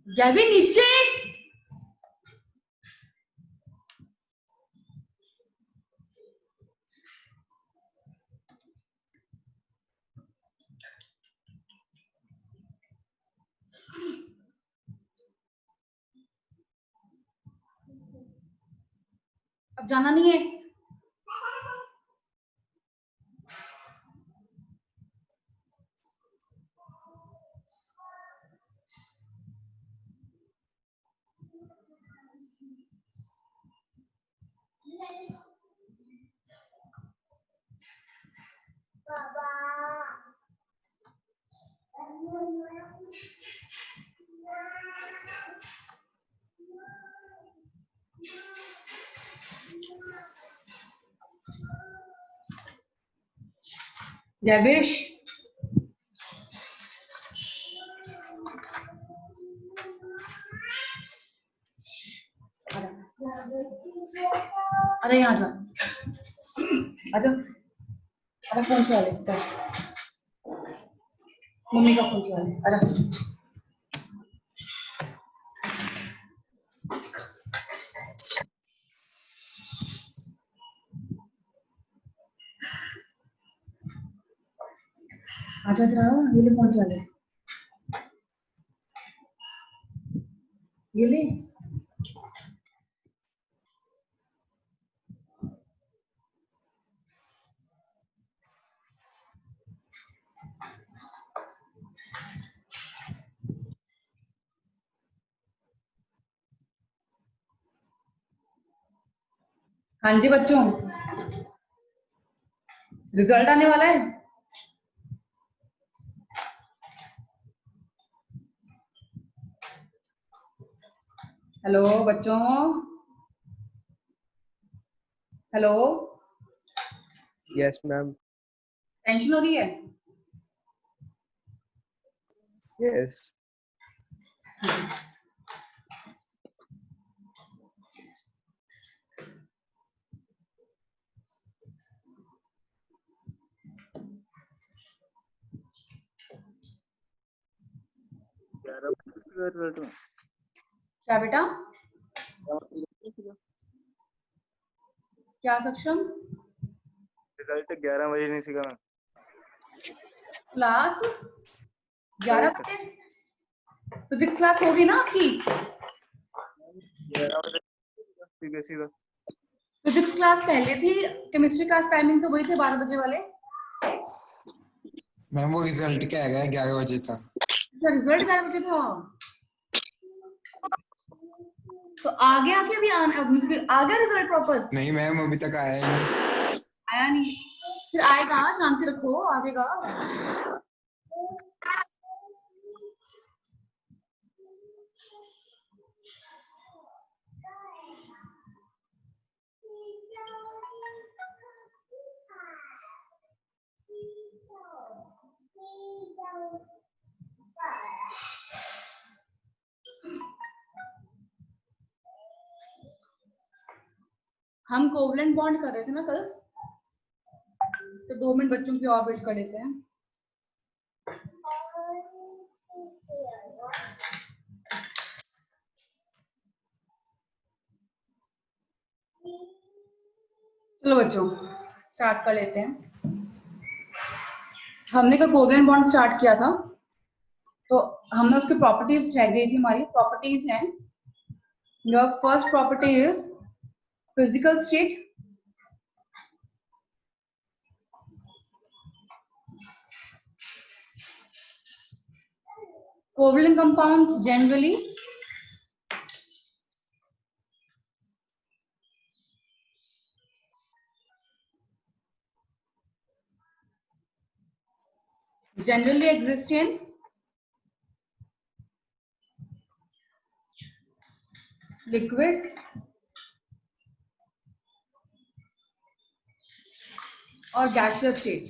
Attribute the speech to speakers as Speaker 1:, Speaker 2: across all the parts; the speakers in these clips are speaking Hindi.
Speaker 1: गैविन नीचे। अब जाना नहीं है। गैविश अरे यहाँ जा। अरे अरे फोन चला ले। मम्मी का फोन चला ले। अरे आजा तेरा ये ले फोन चला ले। ये ले। हाँ जी बच्चों, रिजल्ट आने वाला है। हेलो बच्चों, हेलो।
Speaker 2: Yes ma'am.
Speaker 1: टेंशन हो रही है?
Speaker 2: यस।
Speaker 1: क्या बेटा? क्या सक्षम?
Speaker 2: रिजल्ट 11 बजे नहीं सीखा मैम।
Speaker 1: क्लास 11 बजे फिजिक्स क्लास होगी ना आपकी?
Speaker 2: 11 बजे सीधा।
Speaker 1: फिजिक्स क्लास पहले थी, केमिस्ट्री क्लास टाइमिंग तो वही थे 12 बजे वाले।
Speaker 3: मैम वो रिजल्ट क्या है 11 बजे था।
Speaker 1: रिजल्ट 11 बजे था तो आ गया कि अभी आ गया रिजल्ट प्रॉपर?
Speaker 3: नहीं मैम अभी तक आया ही नहीं।
Speaker 1: आया नहीं, फिर आएगा, शांति रखो, आ जाएगा। हम कोवलेंट बॉन्ड कर रहे थे ना कल, तो 2 मिनट बच्चों की और वेट कर लेते हैं। चलो बच्चों स्टार्ट कर लेते हैं। हमने कल कोवलेंट बॉन्ड स्टार्ट किया था, तो हमने उसकी प्रॉपर्टीज रह गई थी। हमारी प्रॉपर्टीज हैं, your first property is physical state, covalent compounds generally exist in liquid or gaseous state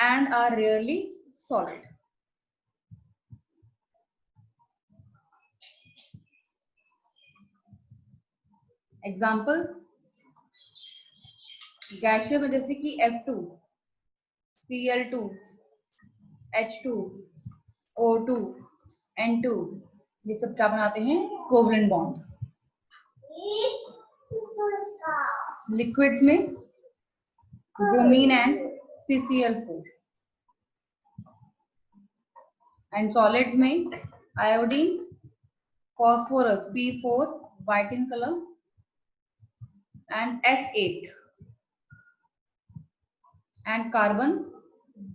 Speaker 1: and are rarely solid. Example गैसीय में जैसे कि F2, Cl2, H2, O2 N2 ये सब क्या बनाते हैं? Covalent bond. लिक्विड्स में bromine and CCl4 and solids में iodine, phosphorus P4 white in color and S8 and carbon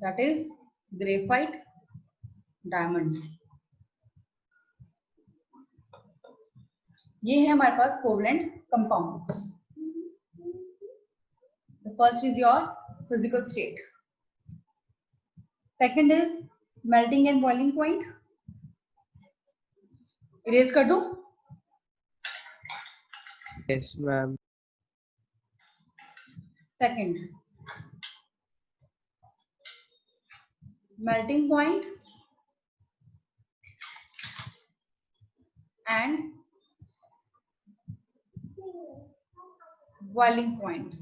Speaker 1: that is graphite diamond. ये है हमारे पास covalent compounds. The first is your physical state. Second is melting and boiling point. Erase कर दूं?
Speaker 4: Yes, ma'am.
Speaker 1: Second, melting point and boiling point.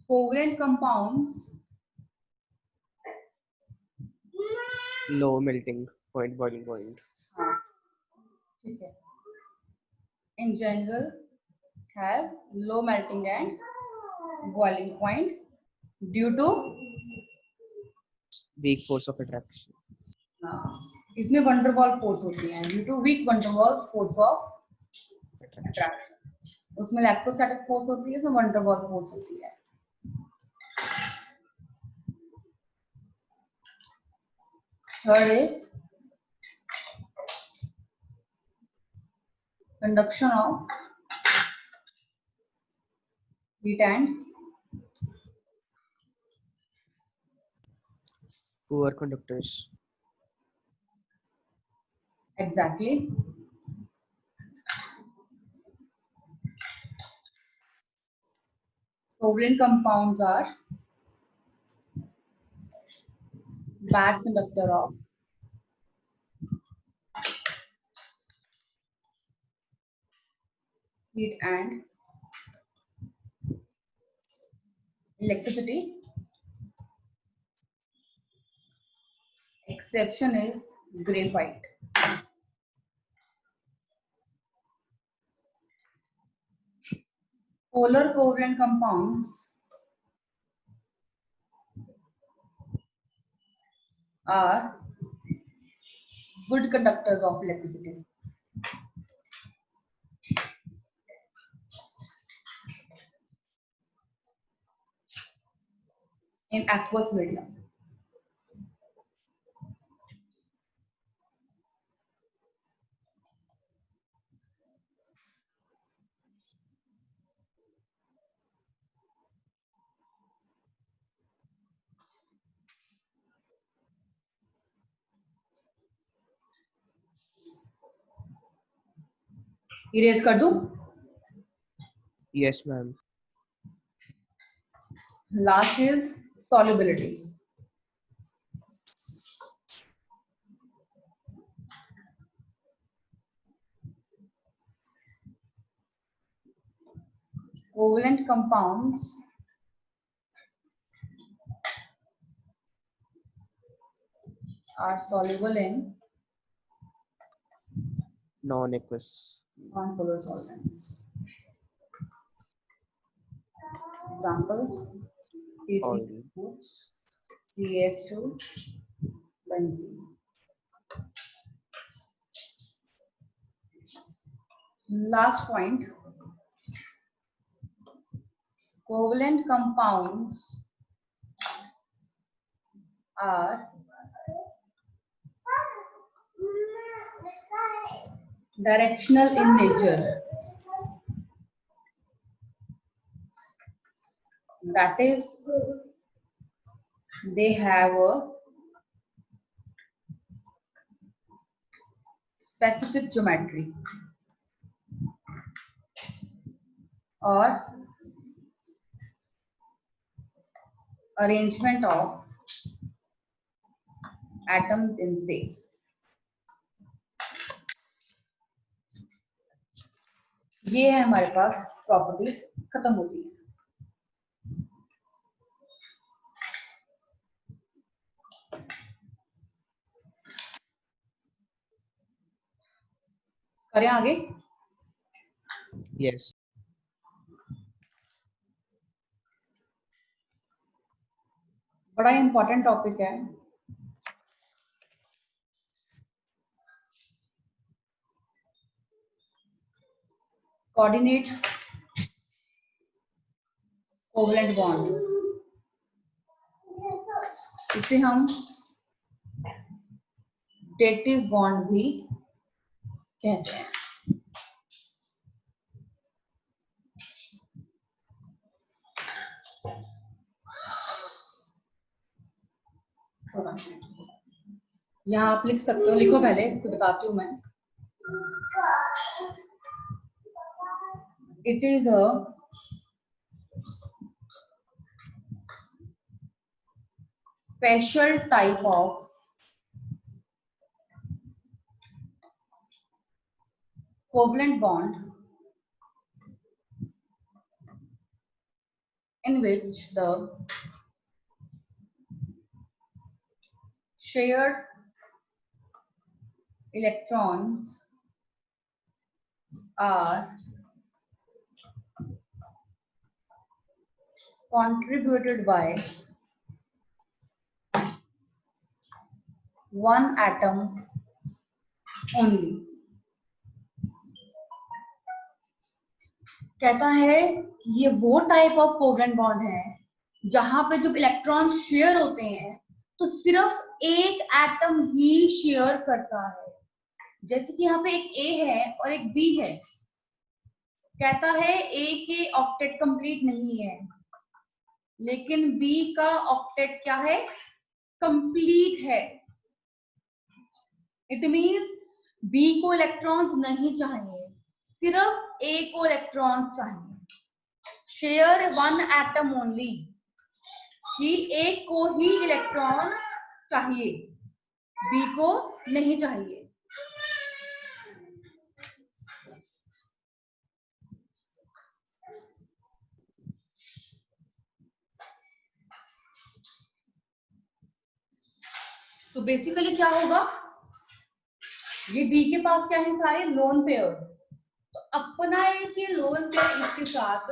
Speaker 1: Covalent compounds
Speaker 4: Low melting point, boiling point.
Speaker 1: ठीक है. In general have low melting and boiling point due to
Speaker 4: Weak force of attraction.
Speaker 1: इसमें वंडरवॉल फोर्स होती है due to weak van der Waals force of attraction. उसमें इलेक्ट्रोस्टैटिक फोर्स होती है, इसमें वंडरवॉल फोर्स होती है. Third is conduction of heat and
Speaker 4: Poor conductors.
Speaker 1: exactly. Covalent compounds are bad conductor of heat and electricity. Exception is graphite. Polar covalent compounds are good conductors of electricity. In aqueous medium. Erase कर दूं?
Speaker 4: Yes, ma'am.
Speaker 1: Last is solubility. Covalent compounds are soluble in
Speaker 4: Non-aqueous.
Speaker 1: non-polar solvents. Example:
Speaker 4: Oil.
Speaker 1: CC2, CS2, benzene. Last point: covalent compounds are directional in nature. That is, they have a specific geometry or arrangement of atoms in space. ये है हमारे पास प्रॉपर्टीज खत्म होती है। करें आगे?
Speaker 4: Yes.
Speaker 1: बड़ा इंपॉर्टेंट टॉपिक है। कोऑर्डिनेट कोवलेंट बॉन्ड, इसे हम डेटिव बॉन्ड भी कहते हैं। यहाँ आप लिख सकते हो, लिखो पहले तो बताती हूँ मैं। It is a special type of covalent bond in which the shared electrons are contributed by one atom only। कहता है ये वो टाइप ऑफ कोवेलेंट बॉन्ड है जहां पे जब इलेक्ट्रॉन शेयर होते हैं तो सिर्फ एक एटम ही शेयर करता है। जैसे कि यहाँ पे एक ए है और एक बी है। कहता है ए के ऑक्टेट कंप्लीट नहीं है, लेकिन बी का ऑक्टेट क्या है? कंप्लीट है। इट मींस बी को इलेक्ट्रॉन्स नहीं चाहिए, सिर्फ ए को इलेक्ट्रॉन्स चाहिए। शेयर वन एटम ओनली, कि ए को ही इलेक्ट्रॉन चाहिए, बी को नहीं चाहिए। तो बेसिकली क्या होगा, ये बी के पास क्या है? सारे लोन पेयर। तो अपना एक ये लोन पेयर इसके साथ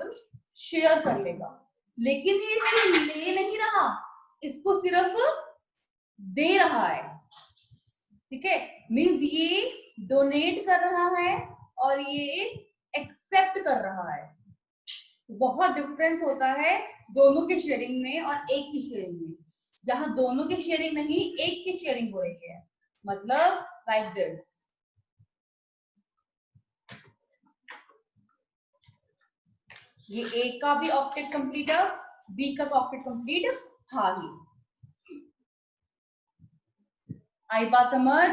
Speaker 1: शेयर कर लेगा, लेकिन ये इससे ले नहीं रहा, इसको सिर्फ दे रहा है। ठीक है, मींस ये डोनेट कर रहा है और ये एक्सेप्ट कर रहा है। बहुत डिफरेंस होता है दोनों के शेयरिंग में और एक की शेयरिंग में। जहां दोनों की शेयरिंग नहीं, एक की शेयरिंग हो रही है, मतलब लाइक दिस। ये ए का भी ऑक्टेट कंप्लीट है, बी का ऑक्टेट कंप्लीट था ही। आई बात समझ?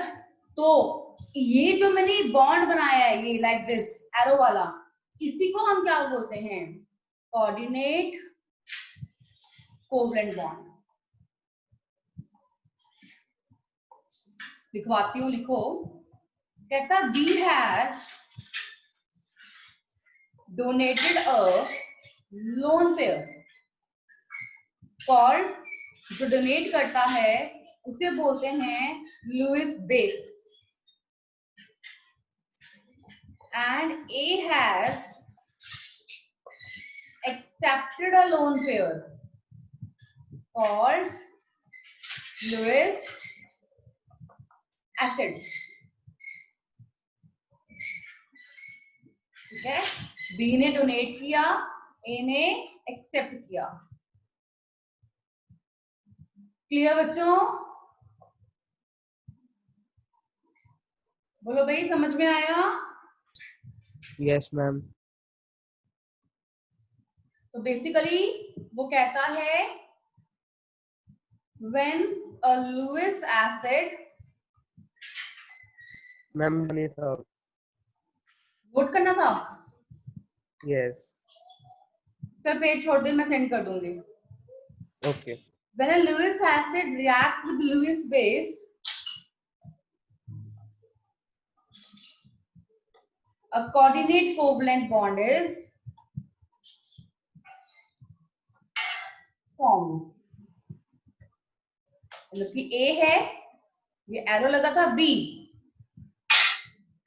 Speaker 1: तो ये जो मैंने बॉन्ड बनाया है, ये लाइक दिस एरो वाला, इसी को हम क्या बोलते हैं? Coordinate covalent bond. लिखवाती हूँ, लिखो। कहता B has donated a lone pair called, जो डोनेट करता है उसे बोलते हैं Lewis base. And A has accepted a lone pair called Lewis acid। ठीक है, बी ने डोनेट किया, ए ने एक्सेप्ट किया। क्लियर बच्चों? बोलो भाई, समझ में आया?
Speaker 4: Yes, ma'am.
Speaker 1: तो बेसिकली वो कहता है when a Lewis acid,
Speaker 4: Ma'am, नहीं था.
Speaker 1: वोट करना था।
Speaker 4: Yes.
Speaker 1: चल पेज छोड़ दे, मैं सेंड कर दूंगी।
Speaker 4: Okay.
Speaker 1: When a Lewis acid reacts with Lewis base, a coordinate covalent bond is formed. मतलब कि A है, ये एरो लगा था B,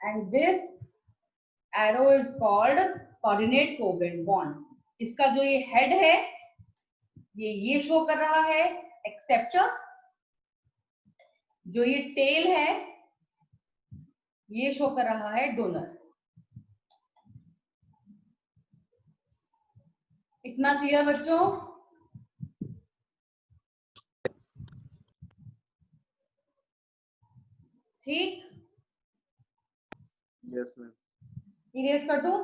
Speaker 1: and this arrow is called coordinate covalent bond. इसका जो ये हेड है ये शो कर रहा है एक्सेप्टर, जो ये टेल है ये शो कर रहा है डोनर। इतना क्लियर बच्चों? ठीक,
Speaker 2: यस मैम।
Speaker 1: इरेज कर दूं?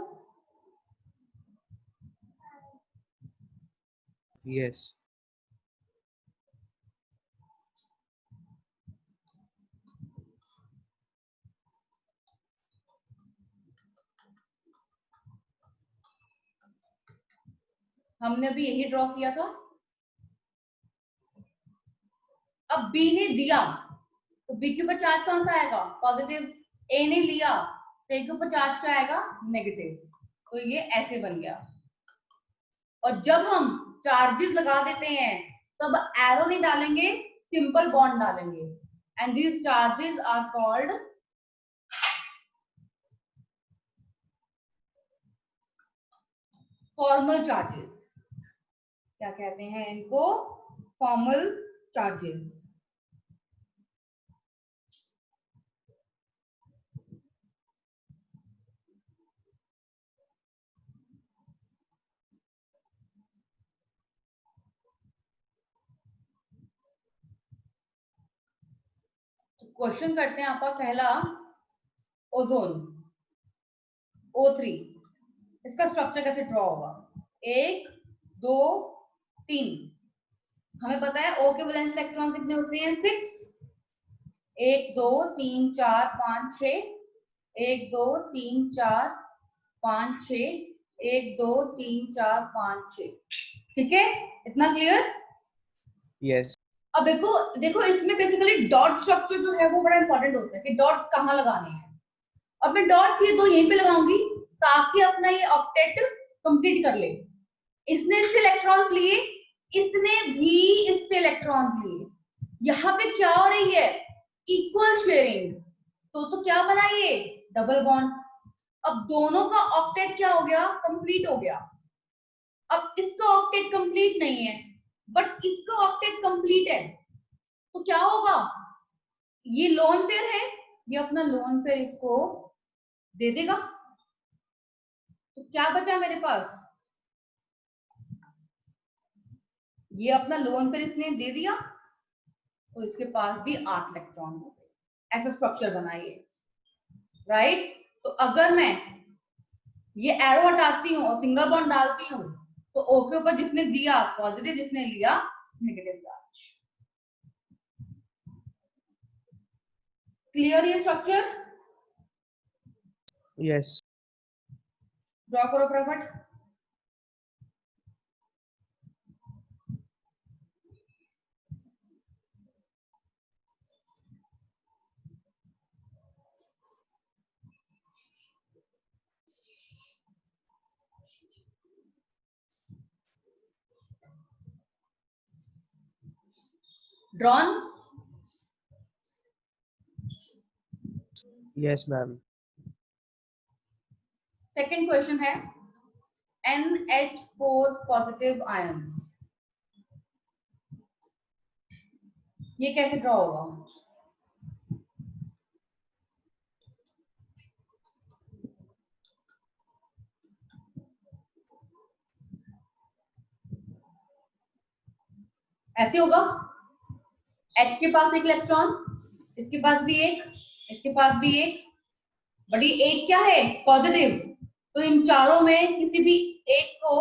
Speaker 4: Yes.
Speaker 1: हमने अभी यही ड्रॉ किया था। अब बी ने दिया तो बी के ऊपर चार्ज कौन सा आएगा? पॉजिटिव। ए ने लिया तो ए के ऊपर चार्ज क्या आएगा? नेगेटिव। तो ये ऐसे बन गया। और जब हम चार्जेस लगा देते हैं तब एरो नहीं डालेंगे, सिंपल बॉन्ड डालेंगे, and these charges are called formal charges. क्या कहते हैं इनको? Formal charges. क्वेश्चन करते हैं आपका पहला, ओजोन O3, इसका स्ट्रक्चर कैसे ड्रॉ होगा? 1 2 3। हमें पता है O के वैलेंस इलेक्ट्रॉन कितने होते हैं? 6। 1 2 3 4 5 6, 1 2 3 4 5 6, 1 2 3 4 5 6। ठीक है, इतना क्लियर?
Speaker 4: Yes.
Speaker 1: अब देखो देखो इसमें बेसिकली डॉट स्ट्रक्चर जो है वो बड़ा इंपॉर्टेंट होता है कि डॉट्स कहाँ लगाने हैं। अब मैं डॉट्स ये दो यहीं पे लगाऊंगी ताकि अपना ये ऑक्टेट कंप्लीट कर ले। इसने इससे इलेक्ट्रॉन्स लिए, इसने भी इससे इलेक्ट्रॉन्स लिए। यहाँ पे क्या हो रही है? Equal sharing. तो क्या बना ये? Double bond. अब दोनों का ऑक्टेट क्या हो गया? कंप्लीट हो गया। अब इसका ऑक्टेट कंप्लीट नहीं है बट इसका ऑक्टेट कंप्लीट है, तो क्या होगा? ये लोन पेयर है, ये अपना लोन पेयर इसको दे देगा। तो क्या बचा मेरे पास? ये अपना लोन पेयर इसने दे दिया तो इसके पास भी 8 इलेक्ट्रॉन हो गए। ऐसा स्ट्रक्चर बनाइए, राइट? तो अगर मैं ये एरो हटाती हूँ और सिंगल बॉन्ड डालती हूँ तो O के ऊपर जिसने दिया पॉजिटिव, जिसने लिया नेगेटिव चार्ज। क्लियर ये स्ट्रक्चर?
Speaker 4: Yes.
Speaker 1: ड्रॉ करो फटाफट। Drawn?
Speaker 4: Yes, ma'am.
Speaker 1: Second question है NH4 पॉजिटिव आयन, ये कैसे ड्रॉ होगा? ऐसे होगा। H के पास एक इलेक्ट्रॉन, इसके पास भी एक, इसके पास भी एक, बट ये एक क्या है? पॉजिटिव। तो इन चारों में किसी भी एक को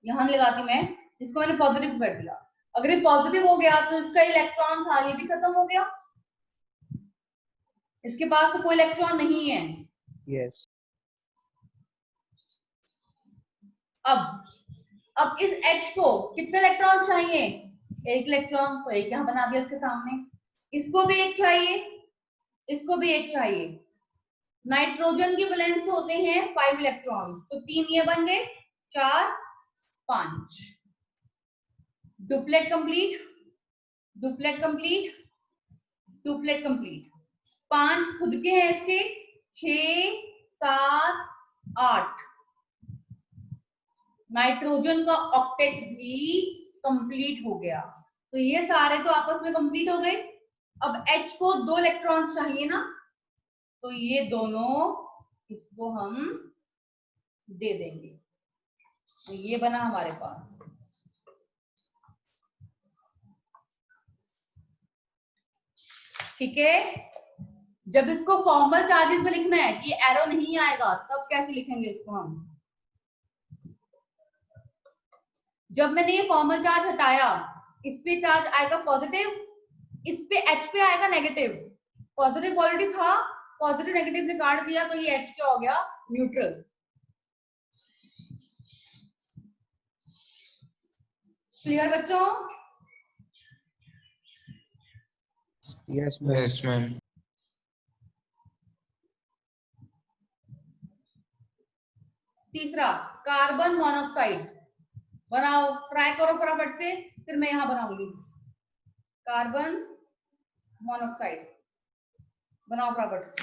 Speaker 1: यहां लगाती मैं, इसको मैंने पॉजिटिव कर दिया। अगर ये पॉजिटिव हो गया तो इसका इलेक्ट्रॉन था ये भी खत्म हो गया, इसके पास तो कोई इलेक्ट्रॉन नहीं है।
Speaker 4: Yes.
Speaker 1: अब इस H को कितने इलेक्ट्रॉन चाहिए? एक इलेक्ट्रॉन, तो एक यहां बना दिया इसके सामने। इसको भी एक चाहिए, इसको भी एक चाहिए। नाइट्रोजन की वैलेंस होते हैं 5 इलेक्ट्रॉन, तो 3 ये बन गए, 4 5। Duplet complete, duplet complete, duplet complete. 5 खुद के हैं इसके, 6 7 8। नाइट्रोजन का ऑक्टेट भी कंप्लीट हो गया। तो ये सारे तो आपस में कंप्लीट हो गए। अब H को 2 इलेक्ट्रॉन्स चाहिए ना, तो ये दोनों इसको हम दे देंगे। तो ये बना हमारे पास। ठीक है, जब इसको फॉर्मल चार्जेस में लिखना है कि एरो नहीं आएगा, तब कैसे लिखेंगे इसको हम? जब मैंने ये फॉर्मल चार्ज हटाया, इस पे चार्ज आएगा पॉजिटिव, इस पे H पे आएगा नेगेटिव। पॉजिटिव ऑलरेडी था, पॉजिटिव नेगेटिव ने काट दिया, तो ये H क्या हो गया? न्यूट्रल। क्लियर बच्चों?
Speaker 4: Yes, ma'am.
Speaker 3: Yes ma'am.
Speaker 1: तीसरा, कार्बन मोनोऑक्साइड बनाओ, ट्राई करो फटाफट से, फिर मैं यहां बनाऊंगी। कार्बन मोनोऑक्साइड बनाओ फटाफट।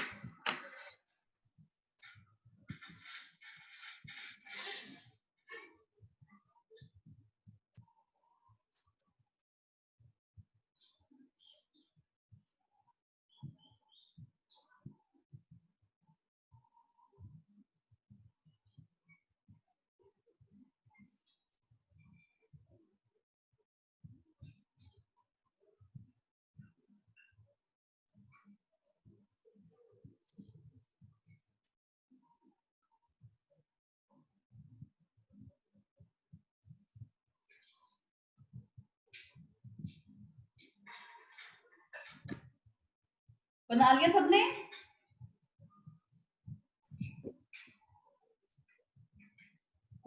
Speaker 1: बना लिया सबने?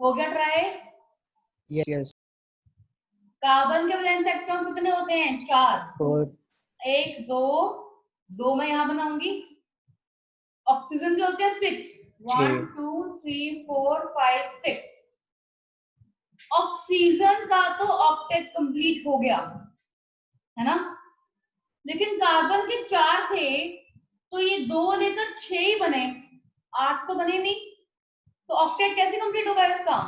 Speaker 1: हो गया ट्राई?
Speaker 4: Yes, yes.
Speaker 1: कार्बन के वैलेंस इलेक्ट्रॉन्स कितने होते हैं? 4।
Speaker 4: 4.
Speaker 1: 1 2 2 मैं यहां बनाऊंगी। ऑक्सीजन के होते हैं 6। 1 2 3 4 5 6। ऑक्सीजन का तो ऑक्टेट कंप्लीट हो गया है ना, लेकिन कार्बन के 4 थे, तो ये 2 लेकर 6 ही बने, 8 तो बने नहीं। तो ऑक्टेट कैसे कंप्लीट होगा इसका?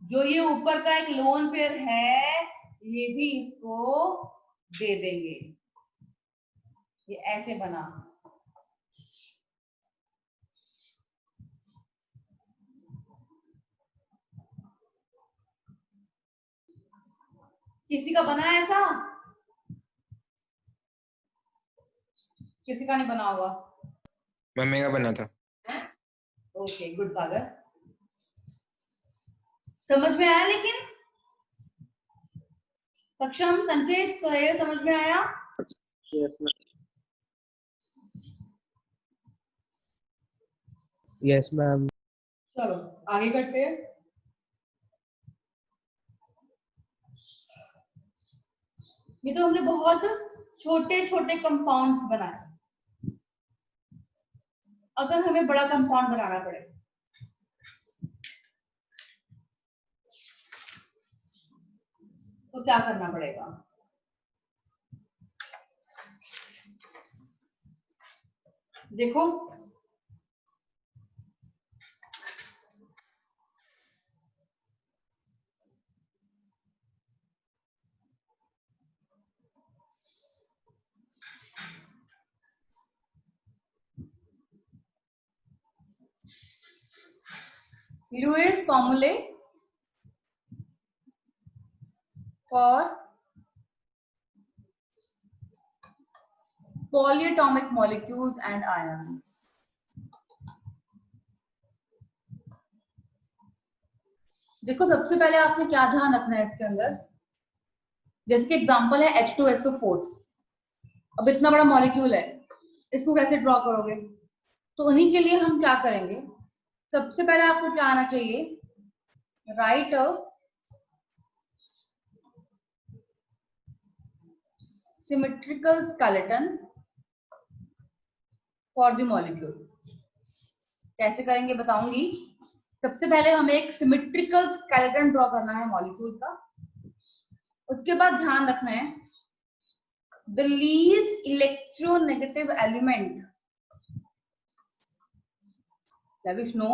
Speaker 1: जो ये ऊपर का एक लोन पेयर है, ये भी इसको दे देंगे। ये ऐसे बना। किसी का बना है ऐसा? किसी का नहीं बना होगा।
Speaker 3: मम्मी का बना था।
Speaker 1: ओके, गुड सागर, समझ में आया? लेकिन सक्षम, संचित, सोहेल, समझ में आया?
Speaker 2: Yes, ma'am.
Speaker 4: Yes, ma'am.
Speaker 1: चलो आगे करते हैं। ये तो हमने बहुत छोटे छोटे कंपाउंड्स बनाए। अगर हमें बड़ा कंपाउंड बनाना पड़े, तो क्या करना पड़ेगा? देखो, Lewis formulae for polyatomic molecules and ions. देखो, सबसे पहले आपने क्या ध्यान रखना है इसके अंदर, जैसे कि एग्जांपल है H2SO4। अब इतना बड़ा मॉलिक्यूल है, इसको कैसे ड्रॉ करोगे? तो उन्हीं के लिए हम क्या करेंगे, सबसे पहले आपको क्या आना चाहिए, right symmetrical skeleton for the molecule. कैसे करेंगे बताऊंगी। सबसे पहले हमें एक सिमेट्रिकल स्केलेटन ड्रॉ करना है मॉलिक्यूल का। उसके बाद ध्यान रखना है the least electronegative element Vishnu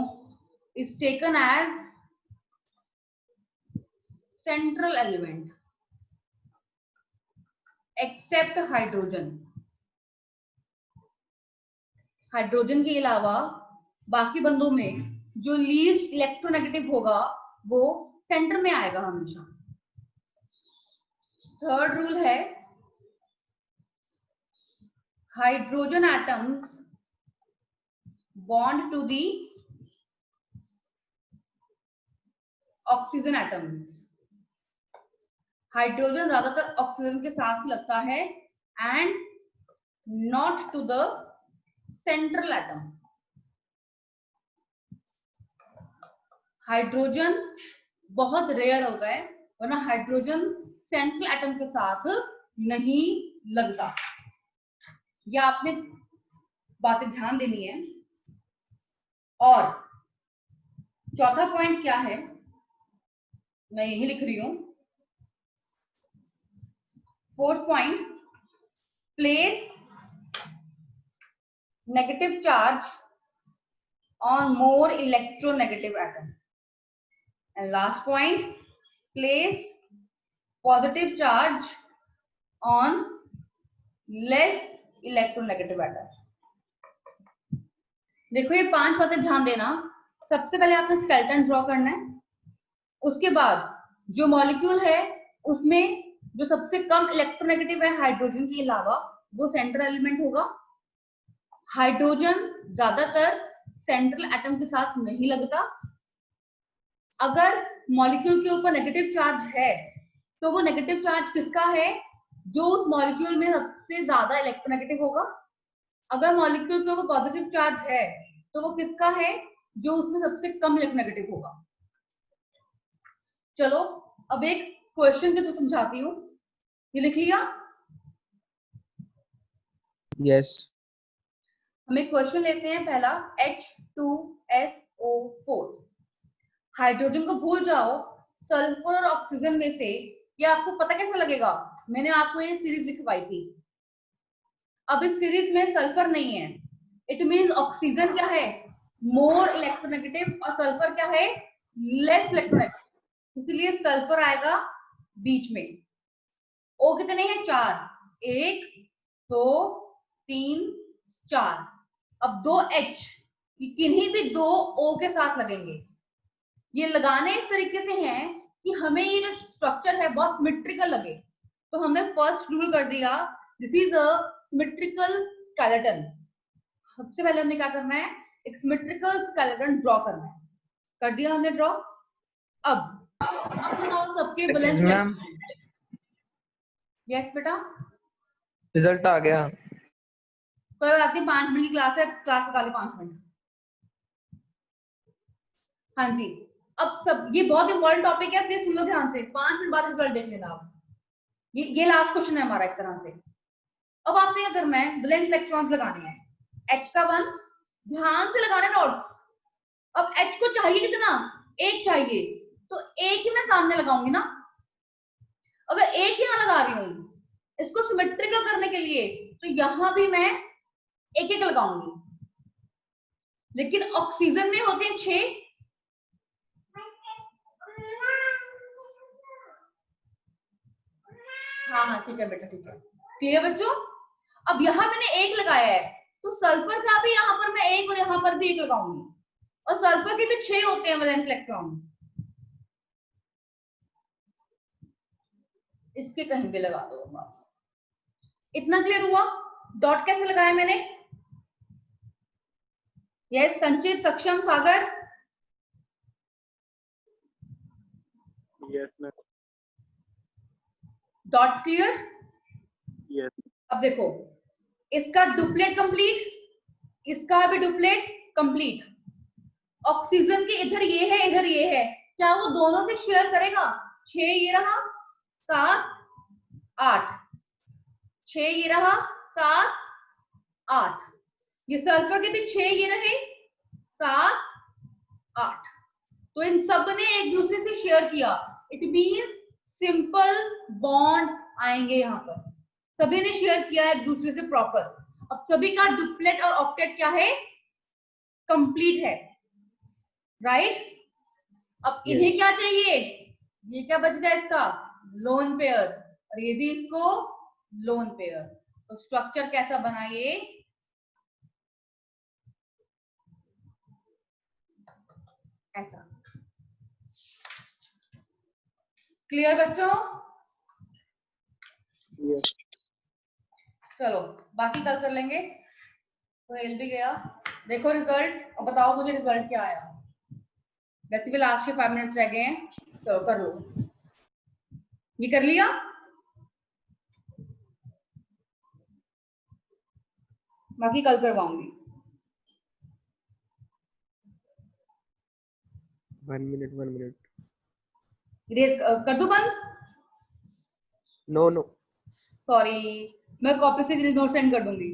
Speaker 1: is taken as central element except hydrogen. Hydrogen के अलावा बाकी बंदों में जो लीस्ट इलेक्ट्रोनेगेटिव होगा वो सेंटर में आएगा हमेशा। थर्ड रूल है hydrogen atoms bond to the oxygen atoms. Hydrogen ज्यादातर ऑक्सीजन के साथ ही लगता है and not to the central atom. Hydrogen बहुत रेयर होता है वरना हाइड्रोजन सेंट्रल एटम के साथ नहीं लगता। यह आपने बातें ध्यान देनी है। और चौथा पॉइंट क्या है मैं यही लिख रही हूं। Fourth point place negative charge on more electronegative atom and last point place positive charge on less electronegative atom. देखो ये 5 बातें ध्यान देना। सबसे पहले आपने स्केलेटन ड्रॉ करना है। उसके बाद जो मॉलिक्यूल है उसमें जो सबसे कम इलेक्ट्रोनेगेटिव है हाइड्रोजन के अलावा वो सेंट्रल एलिमेंट होगा। हाइड्रोजन ज्यादातर सेंट्रल एटम के साथ नहीं लगता। अगर मॉलिक्यूल के ऊपर नेगेटिव चार्ज है तो वो नेगेटिव चार्ज किसका है जो उस मॉलिक्यूल में सबसे ज्यादा इलेक्ट्रोनेगेटिव होगा। अगर मॉलिक्यूल के ऊपर पॉजिटिव चार्ज है तो वो किसका है जो उसमें सबसे कम इलेक्ट्रोनेगेटिव होगा। चलो अब एक क्वेश्चन के थ्रू समझाती हूँ। ये लिख लिया?
Speaker 4: Yes.
Speaker 1: हम एक क्वेश्चन लेते हैं पहला H2SO4। हाइड्रोजन को भूल जाओ, सल्फर और ऑक्सीजन में से ये आपको पता कैसे लगेगा। मैंने आपको ये सीरीज लिखवाई थी। अब इस सीरीज में सल्फर नहीं है, इट मींस ऑक्सीजन क्या है मोर इलेक्ट्रोनेगेटिव और सल्फर क्या है लेस इलेक्ट्रोनेगेटिव, इसलिए सल्फर आएगा बीच में। ओ कितने हैं 4, 1 2 3 4। अब 2 H किन्हीं भी 2 O के साथ लगेंगे। ये लगाने इस तरीके से हैं कि हमें ये जो स्ट्रक्चर है बहुत सिमेट्रिकल लगे। तो हमने फर्स्ट रूल कर दिया this is a symmetrical skeleton. सबसे पहले हमने क्या करना है एक सिमेट्रिकल स्केलेटन ड्रॉ करना है। कर दिया हमने ड्रॉ। अब सबके बैलेंस
Speaker 2: मैम
Speaker 1: यस बेटा
Speaker 2: रिजल्ट आ गया।
Speaker 1: कोई बात नहीं, 5 मिनट की क्लास है, क्लास लगा ले 5 मिनट। हाँ जी, अब सब ये बहुत इंपॉर्टेंट टॉपिक है, प्लीज सुनो ध्यान से। 5 मिनट बाद रिजल्ट देख लेना आप। ये लास्ट क्वेश्चन है हमारा एक तरह से। अब आपने क्या करना है वैलेंस इलेक्ट्रॉन्स लगाने हैं। H का 1 ध्यान से लगाना नोट्स। अब H को चाहिए कितना 1 चाहिए, तो 1 ही मैं सामने लगाऊंगी ना। अगर 1 यहां लगा रही हूं इसको सिमेट्रिकल करने के लिए तो यहां भी मैं 1 लगाऊंगी। लेकिन ऑक्सीजन में होते हैं 6। हाँ ठीक है बेटा, ठीक है, ठीक है बच्चों। अब यहां मैंने 1 लगाया है तो सल्फर का भी यहां पर मैं 1 और यहां पर भी 1 लगाऊंगी। और सल्फर के भी 6 होते हैं वैलेंस इलेक्ट्रॉन। इसके कहीं भी लगा दो। इतना क्लियर हुआ? डॉट कैसे लगाया मैंने? Yes Sanchit, Saksham, Sagar.
Speaker 2: Yes ma'am.
Speaker 1: Doubts clear?
Speaker 2: Yes.
Speaker 1: अब देखो इसका डुप्लेट कंप्लीट, इसका भी डुप्लेट कंप्लीट। ऑक्सीजन के इधर ये है इधर ये है, क्या वो दोनों से शेयर करेगा? 6 ये रहा, 7 8, 6 ये रहा, 7 8, ये सल्फर के भी 6 ये रहे, 7 8। तो इन सब ने एक दूसरे से शेयर किया, इट मींस सिंपल बॉन्ड आएंगे यहाँ पर, सभी ने शेयर किया एक दूसरे से प्रॉपर। अब सभी का डुप्लेट और ऑक्टेट क्या है, कंप्लीट है, राइट। अब इन्हें क्या चाहिए, ये क्या बच गया इसका, लोन पेयर, और ये भी इसको लोन पेयर। तो स्ट्रक्चर कैसा बना ये, ऐसा। क्लियर बच्चों?
Speaker 2: Yes.
Speaker 1: चलो बाकी कल कर लेंगे। तो एल भी गया, देखो रिजल्ट और बताओ मुझे रिजल्ट क्या आया। वैसे भी लास्ट के 5 मिनट्स रह गए हैं, तो कर लो। ये कर लिया, बाकी कल करवाऊंगी।
Speaker 4: 1 minute, 1 minute.
Speaker 1: रेस कर दूं बंद?
Speaker 4: No, no.
Speaker 1: सॉरी, मैं कॉपी से नोट सेंड कर दूंगी।